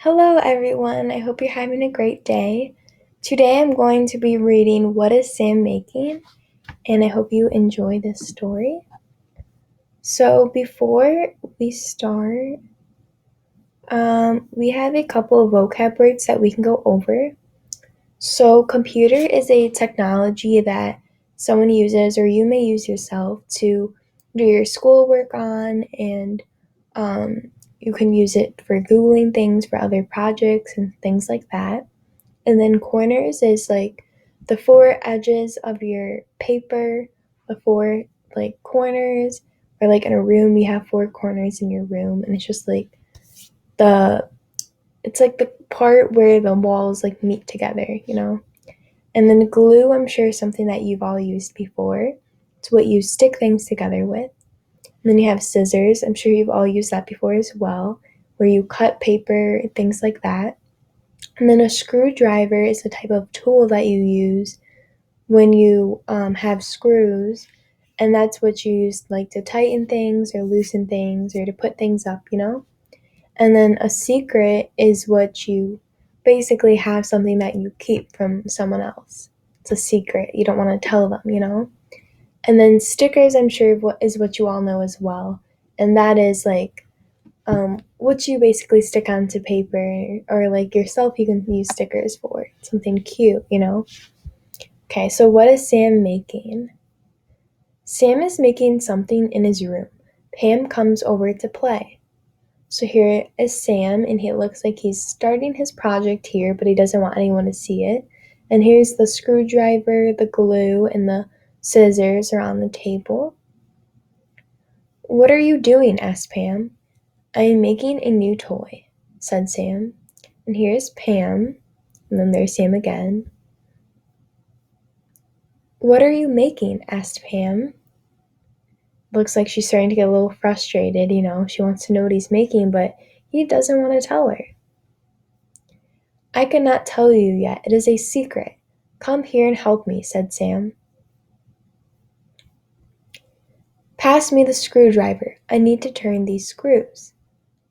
Hello, everyone. I hope you're having a great day. Today I'm going to be reading What is Sam Making? And I hope you enjoy this story. So, before we start, we have a couple of vocab words that we can go over. So, computer is a technology that someone uses or you may use yourself to do your schoolwork on, and you can use it for Googling things for other projects and things like that. And then corners is like the four edges of your paper, the four like corners, or like in a room you have four corners in your room, and it's just like the it's like the part where the walls like meet together. And then glue, I'm sure, is something that you've all used before. It's what you stick things together with. And then you have scissors. I'm sure you've all used that before as well, where you cut paper, things like that. And then a screwdriver is a type of tool that you use when you have screws, and that's what you use like to tighten things or loosen things or to put things up. And then a secret is what you basically have something that you keep from someone else. It's a secret. You don't want to tell them. And then stickers, I'm sure, is what you all know as well. And that is like what you basically stick onto paper, or like yourself, you can use stickers for something cute. Okay, so what is Sam making? Sam is making something in his room. Pam comes over to play. So here is Sam, and he looks like he's starting his project here, but he doesn't want anyone to see it. And here's the screwdriver, the glue, and the scissors are on the table. What are you doing? Asked Pam. I am making a new toy, said Sam. And here's Pam, and then there's Sam again. What are you making? Asked Pam. Looks like she's starting to get a little frustrated. She wants to know what he's making, but he doesn't want to tell her. I cannot tell you yet. It is a secret. Come here and help me, said Sam. Pass me the screwdriver. I need to turn these screws.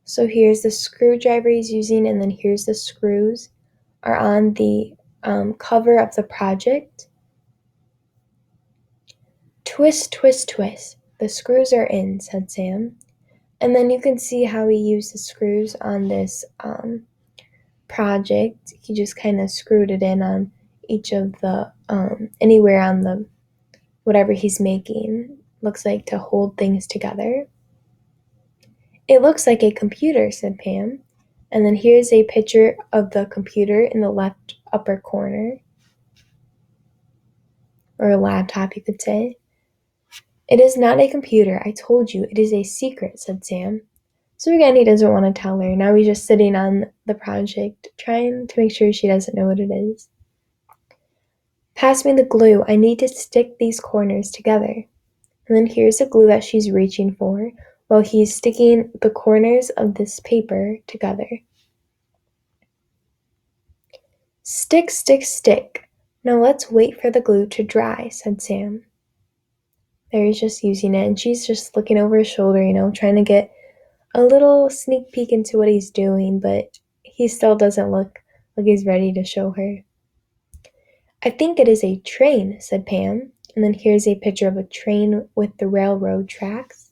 So here's the screwdriver he's using, and then here's the screws are on the cover of the project. Twist, twist, twist. The screws are in, said Sam. And then you can see how he used the screws on this project. He just kind of screwed it in on each of the, anywhere on the, whatever he's making. Looks like to hold things together. It looks like a computer, said Pam. And then here's a picture of the computer in the left upper corner. Or a laptop, you could say. It is not a computer, I told you. It is a secret, said Sam. So again, he doesn't want to tell her. Now he's just sitting on the project, trying to make sure she doesn't know what it is. Pass me the glue. I need to stick these corners together. And then here's the glue that she's reaching for while he's sticking the corners of this paper together. Stick, stick, stick. Now let's wait for the glue to dry, said Sam. There he's just using it, and she's just looking over his shoulder, trying to get a little sneak peek into what he's doing, but he still doesn't look like he's ready to show her. I think it is a train, said Pam, and then here's a picture of a train with the railroad tracks.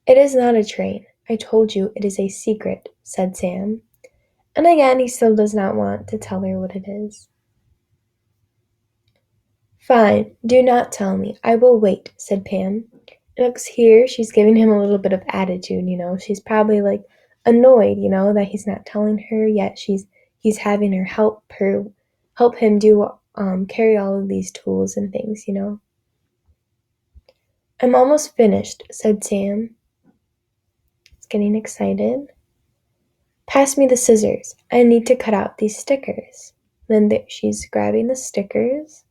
It is not a train. I told you it is a secret, said Sam. And again, he still does not want to tell her what it is. Fine, do not tell me. I will wait, said Pam. It looks here she's giving him a little bit of attitude. She's probably like annoyed, that he's not telling her, yet he's having her help him do carry all of these tools and things. I'm almost finished, said Sam. He's getting excited. Pass me the scissors. I need to cut out these stickers. Then she's grabbing the stickers.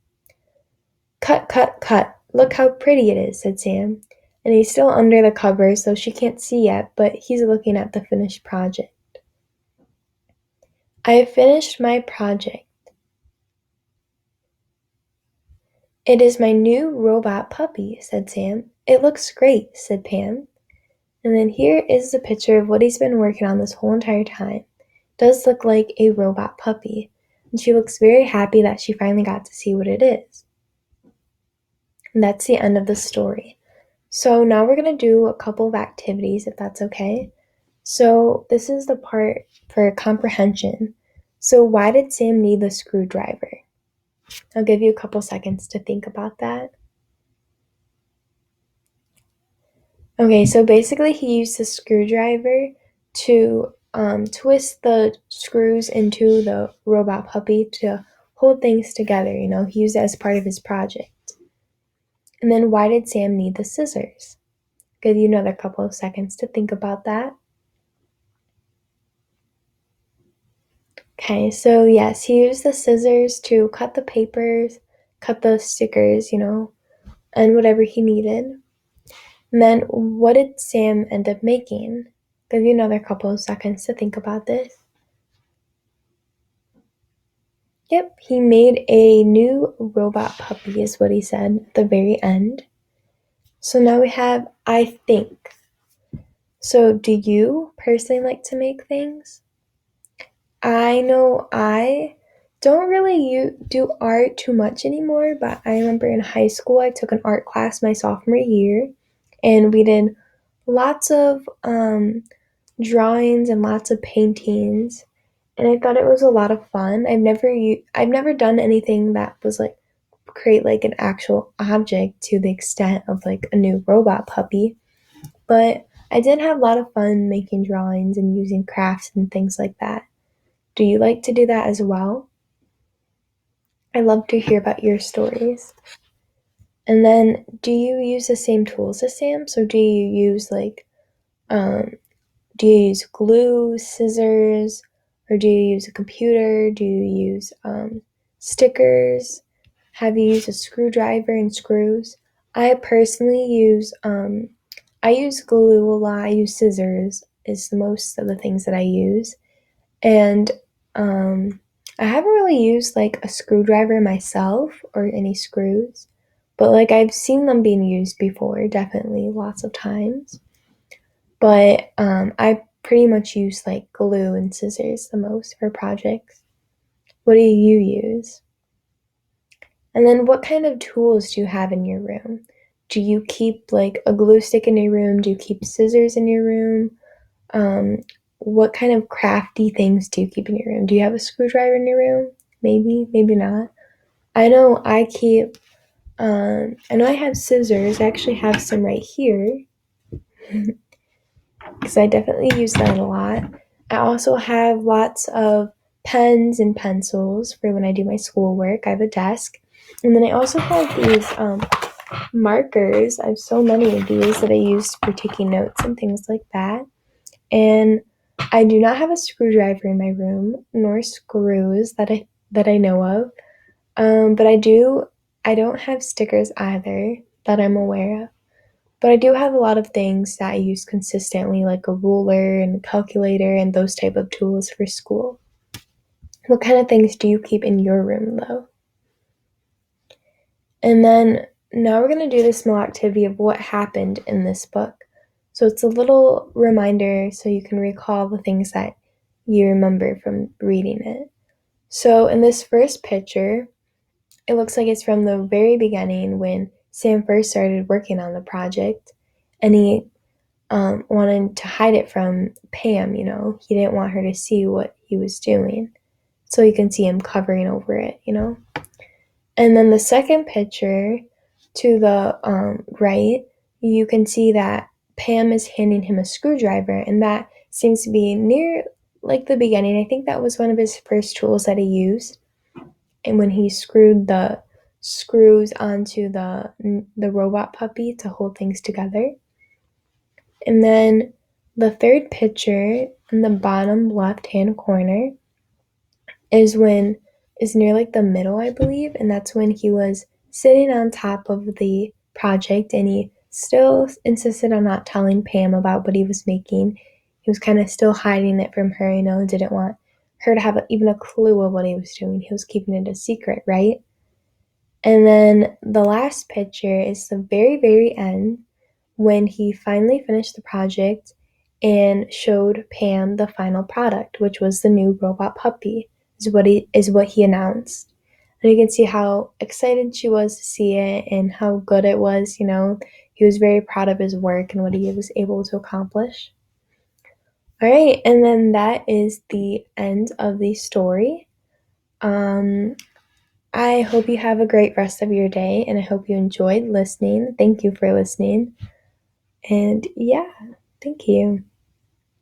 Cut, cut, cut. Look how pretty it is, said Sam. And he's still under the cover, so she can't see yet, but he's looking at the finished project. I have finished my project. It is my new robot puppy, said Sam. It looks great, said Pam. And then here is the picture of what he's been working on this whole entire time. Does look like a robot puppy, and she looks very happy that she finally got to see what it is. And that's the end of the story. So now we're going to do a couple of activities, if that's okay. So this is the part for comprehension. So why did Sam need the screwdriver? I'll give you a couple seconds to think about that. Okay, so basically he used the screwdriver to twist the screws into the robot puppy to hold things together. He used it as part of his project. And then why did Sam need the scissors? Give you another couple of seconds to think about that. Okay, so yes, he used the scissors to cut the papers, cut the stickers, and whatever he needed. And then what did Sam end up making? Give you another couple of seconds to think about this. Yep, he made a new robot puppy, is what he said at the very end. So now we have I think. So do you personally like to make things? I know I don't really do art too much anymore, but I remember in high school I took an art class my sophomore year, and we did lots of drawings and lots of paintings, and I thought it was a lot of fun. I've never done anything that was like create like an actual object to the extent of like a new robot puppy, but I did have a lot of fun making drawings and using crafts and things like that. Do you like to do that as well? I love to hear about your stories. And then, do you use the same tools as Sam? So, um, do you use glue, scissors, or do you use a computer? Do you use stickers? Have you used a screwdriver and screws? I personally I use glue a lot. I use scissors is the most of the things that I use. And I haven't really used like a screwdriver myself or any screws, but like I've seen them being used before, definitely lots of times. But I pretty much use like glue and scissors the most for projects. What do you use? And then what kind of tools do you have in your room? Do you keep like a glue stick in your room? Do you keep scissors in your room? Um, what kind of crafty things do you keep in your room? Do you have a screwdriver in your room? Maybe, maybe not. I know I know I have scissors. I actually have some right here because I definitely use that a lot. I also have lots of pens and pencils for when I do my schoolwork. I have a desk. And then I also have these markers. I have so many of these that I use for taking notes and things like that. And I do not have a screwdriver in my room, nor screws that I know of. But I don't have stickers either that I'm aware of. But I do have a lot of things that I use consistently, like a ruler and a calculator and those type of tools for school. What kind of things do you keep in your room though? And then now we're going to do this small activity of what happened in this book. So it's a little reminder so you can recall the things that you remember from reading it. So in this first picture, it looks like it's from the very beginning when Sam first started working on the project, and he wanted to hide it from Pam. He didn't want her to see what he was doing, so you can see him covering over it. And then the second picture to the right, you can see that Pam is handing him a screwdriver, and that seems to be near like the beginning. I think that was one of his first tools that he used, and when he screwed the screws onto the robot puppy to hold things together. And then the third picture in the bottom left hand corner is near like the middle, I believe, and that's when he was sitting on top of the project, and he still insisted on not telling Pam about what he was making. He was kind of still hiding it from her, didn't want her to have even a clue of what he was doing. He was keeping it a secret, right? And then the last picture is the very, very end when he finally finished the project and showed Pam the final product, which was the new robot puppy, is what he announced. And you can see how excited she was to see it and how good it was, He was very proud of his work and what he was able to accomplish. All right, and then that is the end of the story. Um, I hope you have a great rest of your day and I hope you enjoyed listening. Thank you for listening. And yeah, thank you.